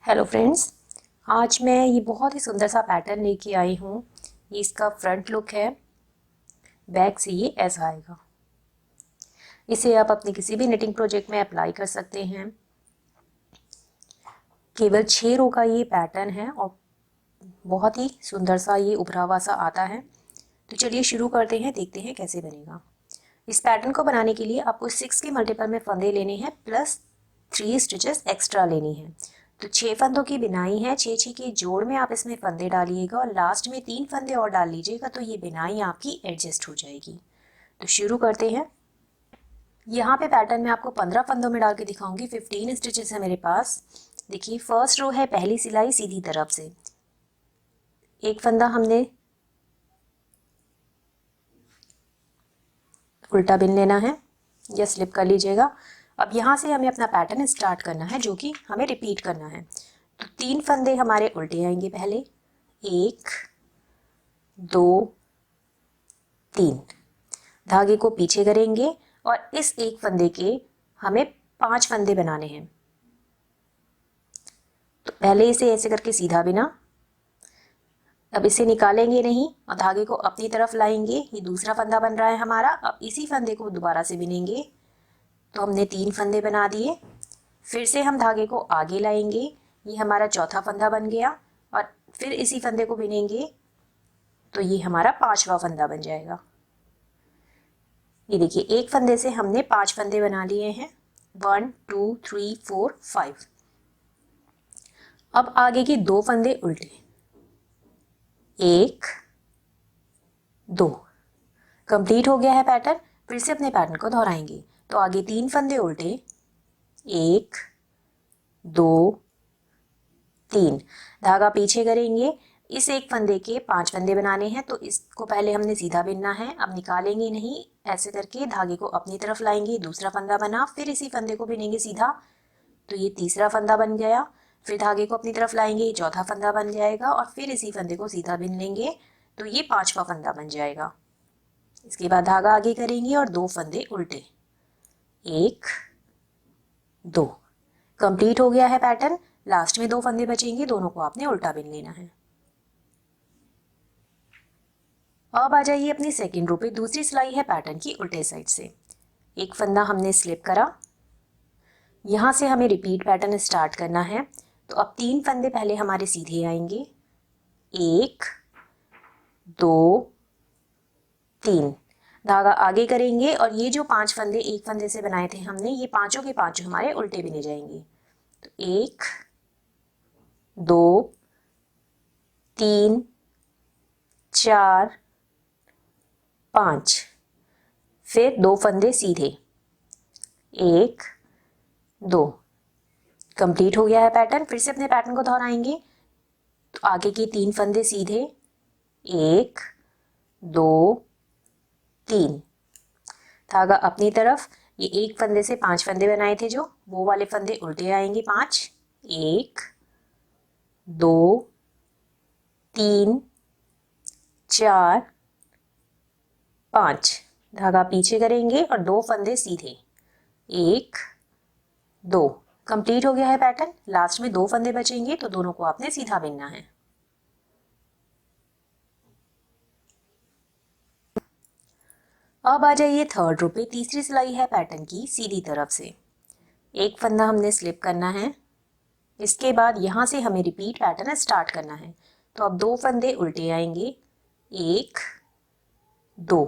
Hello friends, आज मैं ये बहुत ही सुंदर सा पैटर्न लेके आई हूँ। ये इसका फ्रंट लुक है। बैक से ये ऐसा आएगा। इसे आप अपने किसी भी निटिंग प्रोजेक्ट में अप्लाई कर सकते हैं। केवल 6 रो का ये पैटर्न है और बहुत ही सुंदर सा ये उभरा हुआ सा आता है। तो चलिए शुरू करते हैं, देखते हैं कैसे बनेगा। इस पैटर्न को बनाने के लिए आपको 6 के मल्टीपल में फंदे लेने हैं प्लस 3 स्टिचेस एक्स्ट्रा लेनी है। तो 6 फंदों की बिनाई है, 6 के जोड़ में आप इसमें फंदे डालिएगा और लास्ट में 3 फंदे और डाल लीजिएगा तो ये बिनाई आपकी एडजस्ट हो जाएगी। तो शुरू करते हैं। यहाँ पे पैटर्न में आपको 15 फंदों में डाल के दिखाऊंगी। 15 स्टिचेस है मेरे पास। देखिए फर्स्ट रो है, पहली सिलाई सीधी तरफ से एक फंदा हमने उल्टा बिन लेना है या स्लिप कर लीजिएगा। अब यहाँ से हमें अपना पैटर्न स्टार्ट करना है जो कि हमें रिपीट करना है। तो 3 फंदे हमारे उल्टे आएंगे पहले, 1 2 3। धागे को पीछे करेंगे और इस एक फंदे के हमें 5 फंदे बनाने हैं। तो पहले इसे ऐसे करके सीधा बिना, अब इसे निकालेंगे नहीं और धागे को अपनी तरफ लाएंगे। ये दूसरा फंदा बन रहा है हमारा। अब इसी फंदे को दोबारा से बिनेंगे। तो हमने 3 फंदे बना दिए। फिर से हम धागे को आगे लाएंगे, ये हमारा चौथा फंदा बन गया और फिर इसी फंदे को बिनेंगे तो ये हमारा 5वां फंदा बन जाएगा। ये देखिए एक फंदे से हमने 5 फंदे बना लिए हैं। 1 2 3 4 5। अब आगे के 2 फंदे उल्टे, 1 2। कंप्लीट हो गया है पैटर्न। फिर से अपने पैटर्न को दोहराएंगे। तो आगे 3 फंदे उल्टे, 1 2 3। धागा पीछे करेंगे। इस एक फंदे के 5 फंदे बनाने हैं तो इसको पहले हमने सीधा बिनना है। अब निकालेंगे नहीं, ऐसे करके धागे को अपनी तरफ लाएंगे। दूसरा फंदा बना, फिर इसी फंदे को बिनेंगे सीधा तो ये तीसरा फंदा बन गया। फिर धागे को अपनी तरफ लाएंगे, ये चौथा फंदा बन जाएगा और फिर इसी फंदे को सीधा बिन लेंगे तो ये 5वां फंदा बन जाएगा। इसके बाद धागा आगे करेंगे और 2 फंदे उल्टे, 1 2। कंप्लीट हो गया है पैटर्न। लास्ट में 2 फंदे बचेंगे, दोनों को आपने उल्टा बिन लेना है। अब आ जाइए अपनी सेकेंड रो पे। दूसरी सिलाई है पैटर्न की उल्टे साइड से। एक फंदा हमने स्लिप करा, यहाँ से हमें रिपीट पैटर्न स्टार्ट करना है। तो अब 3 फंदे पहले हमारे सीधे आएंगे, 1 2 3। धागा आगे करेंगे और ये जो 5 फंदे एक फंदे से बनाए थे हमने, ये पांचों के पांचों हमारे उल्टे बिने जाएंगे। तो 1 2 3 4 5। फिर 2 फंदे सीधे, 1 2। कंप्लीट हो गया है पैटर्न। फिर से अपने पैटर्न को दोहराएंगे। तो आगे के 3 फंदे सीधे, 1 2 3। धागा अपनी तरफ, ये एक फंदे से 5 फंदे बनाए थे जो, वो वाले फंदे उल्टे आएंगे 5, 1 2 3 4 5। धागा पीछे करेंगे और 2 फंदे सीधे, 1 2। कंप्लीट हो गया है पैटर्न। लास्ट में 2 फंदे बचेंगे तो दोनों को आपने सीधा बिनना है। अब आ जाइए थर्ड रो पे। तीसरी सिलाई है पैटर्न की सीधी तरफ से। एक फंदा हमने स्लिप करना है। इसके बाद यहाँ से हमें रिपीट पैटर्न स्टार्ट करना है। तो अब 2 फंदे उल्टे आएंगे, 1 2।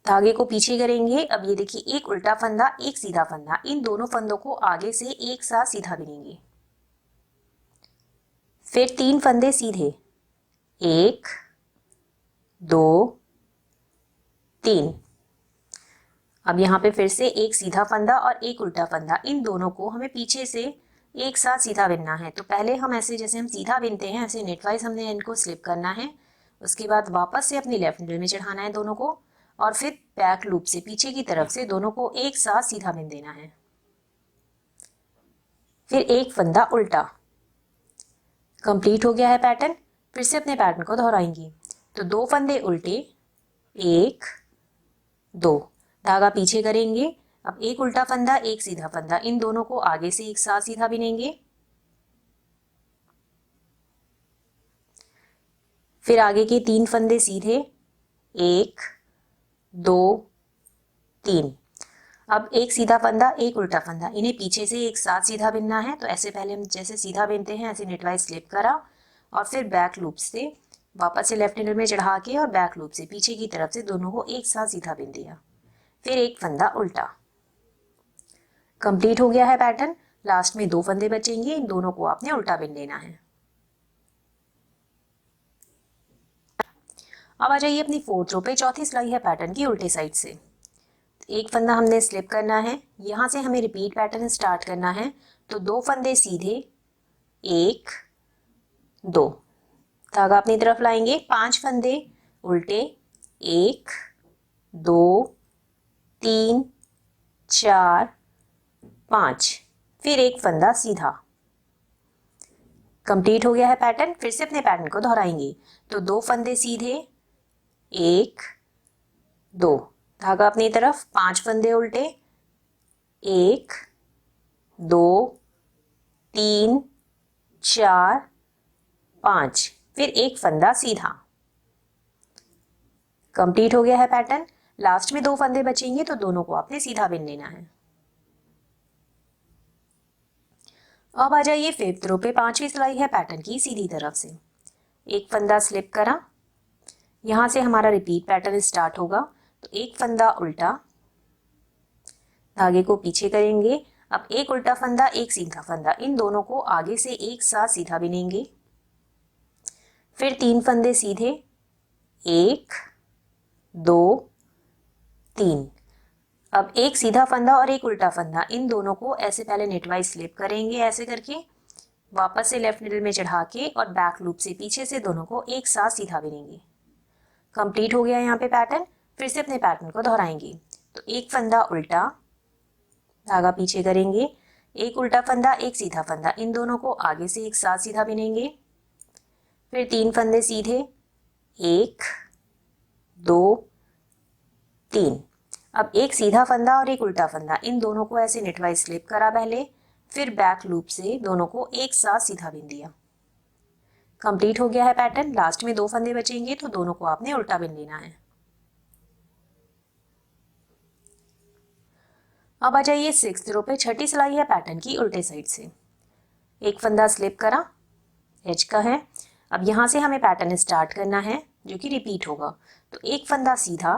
धागे को पीछे करेंगे। अब ये देखिए एक उल्टा फंदा, एक सीधा फंदा, इन दोनों फंदों को आगे से एक साथ सीधा बिनेंगे। फिर 3 फंदे सीधे, 1 2 3। अब यहाँ पे फिर से एक सीधा फंदा और एक उल्टा फंदा, इन दोनों को हमें पीछे से एक साथ सीधा बिनना है। तो पहले हम ऐसे, जैसे हम सीधा बिनते हैं ऐसे नेटवाइज हमने इनको स्लिप करना है। उसके बाद वापस से अपनी लेफ्ट नीडल में चढ़ाना है दोनों को और फिर बैक लूप से पीछे की तरफ से दोनों को एक साथ सीधा बिन देना है। फिर एक फंदा उल्टा। कंप्लीट हो गया है पैटर्न। फिर से अपने पैटर्न को दोहराएंगे। तो 2 फंदे उल्टे, 1 2। धागा पीछे करेंगे। अब एक उल्टा फंदा, एक सीधा फंदा, इन दोनों को आगे से एक साथ सीधा बिनेंगे। फिर आगे के 3 फंदे सीधे, 1 2 3। अब एक सीधा फंदा, एक उल्टा फंदा, इन्हें पीछे से एक साथ सीधा बिनना है। तो ऐसे पहले हम जैसे सीधा बिनते हैं ऐसे नेटवाइज स्लिप करा और फिर बैक लूप से वापस से लेफ्ट हैंडल में चढ़ा के और बैक लूप से पीछे की तरफ से दोनों को एक साथ सीधा बिन दिया। फिर एक फंदा उल्टा। कंप्लीट हो गया है पैटर्न। लास्ट में 2 फंदे बचेंगे, इन दोनों को आपने उल्टा बिन लेना है। अब आ जाइए अपनी 4th रो पे। चौथी सिलाई है पैटर्न की उल्टे साइड से। एक फंदा हमने स्लिप करना है, यहाँ से हमें रिपीट पैटर्न स्टार्ट करना है। तो 2 फंदे सीधे, 1 2, धागा अपनी तरफ लाएंगे। 5 फंदे उल्टे, 1 2 3 4 5। फिर एक फंदा सीधा। कंप्लीट हो गया है पैटर्न। फिर से अपने पैटर्न को दोहराएंगे। तो 2 फंदे सीधे, 1 2, धागा अपनी तरफ। 5 फंदे उल्टे, 1 2 3 4 5। फिर एक फंदा सीधा। कंप्लीट हो गया है पैटर्न। लास्ट में 2 फंदे बचेंगे तो दोनों को आपने सीधा बिन लेना है। अब आ जाइए 5th रो पे। 5वीं सिलाई है पैटर्न की सीधी तरफ से। एक फंदा स्लिप करा, यहाँ से हमारा रिपीट पैटर्न स्टार्ट होगा। तो एक फंदा उल्टा, धागे को पीछे करेंगे। अब एक उल्टा फंदा, एक सीधा फंदा, इन दोनों को आगे से एक साथ सीधा बिनेंगे। फिर 3 फंदे सीधे, 1 2 3। अब एक सीधा फंदा और एक उल्टा फंदा, इन दोनों को ऐसे पहले नेटवाइज स्लिप करेंगे ऐसे करके, वापस से लेफ्ट निडल में चढ़ा के और बैक लूप से पीछे से दोनों को एक साथ सीधा बिनेंगे। कंप्लीट हो गया यहाँ पे पैटर्न। फिर से अपने पैटर्न को दोहराएंगे। तो एक फंदा उल्टा, धागा पीछे करेंगे, एक उल्टा फंदा, एक सीधा फंदा, इन दोनों को आगे से एक साथ सीधा बिनेंगे। फिर 3 फंदे सीधे, 1 2 3। अब एक सीधा फंदा और एक उल्टा फंदा, इन दोनों को ऐसे नेटवाइज स्लिप करा पहले, फिर बैक लूप से दोनों को एक साथ सीधा बिन दिया। कंप्लीट हो गया है पैटर्न। लास्ट में 2 फंदे बचेंगे तो दोनों को आपने उल्टा बिन लेना है। अब आ जाइए 6th रो पे। छठी सिलाई है पैटर्न की उल्टे साइड से। एक फंदा स्लिप करा, एज का है। अब यहाँ से हमें पैटर्न स्टार्ट करना है जो कि रिपीट होगा। तो एक फंदा सीधा,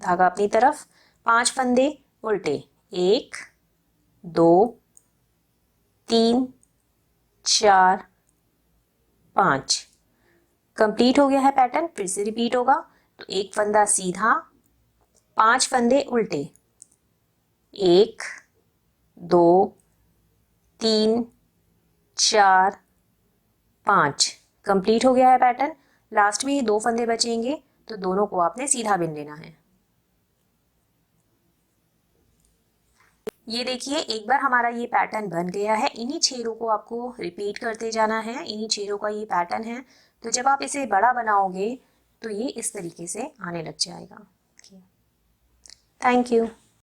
धागा अपनी तरफ। 5 फंदे उल्टे, 1 2 3 4 5। कंप्लीट हो गया है पैटर्न। फिर से रिपीट होगा। तो एक फंदा सीधा, 5 फंदे उल्टे, 1 2 3 4 5। कंप्लीट हो गया है पैटर्न। लास्ट में ये 2 फंदे बचेंगे तो दोनों को आपने सीधा बिन लेना है। ये देखिए एक बार हमारा ये पैटर्न बन गया है। इन्हीं 6 रो को आपको रिपीट करते जाना है। इन्हीं 6 रो का ये पैटर्न है। तो जब आप इसे बड़ा बनाओगे तो ये इस तरीके से आने लग जाएगा। Thank you.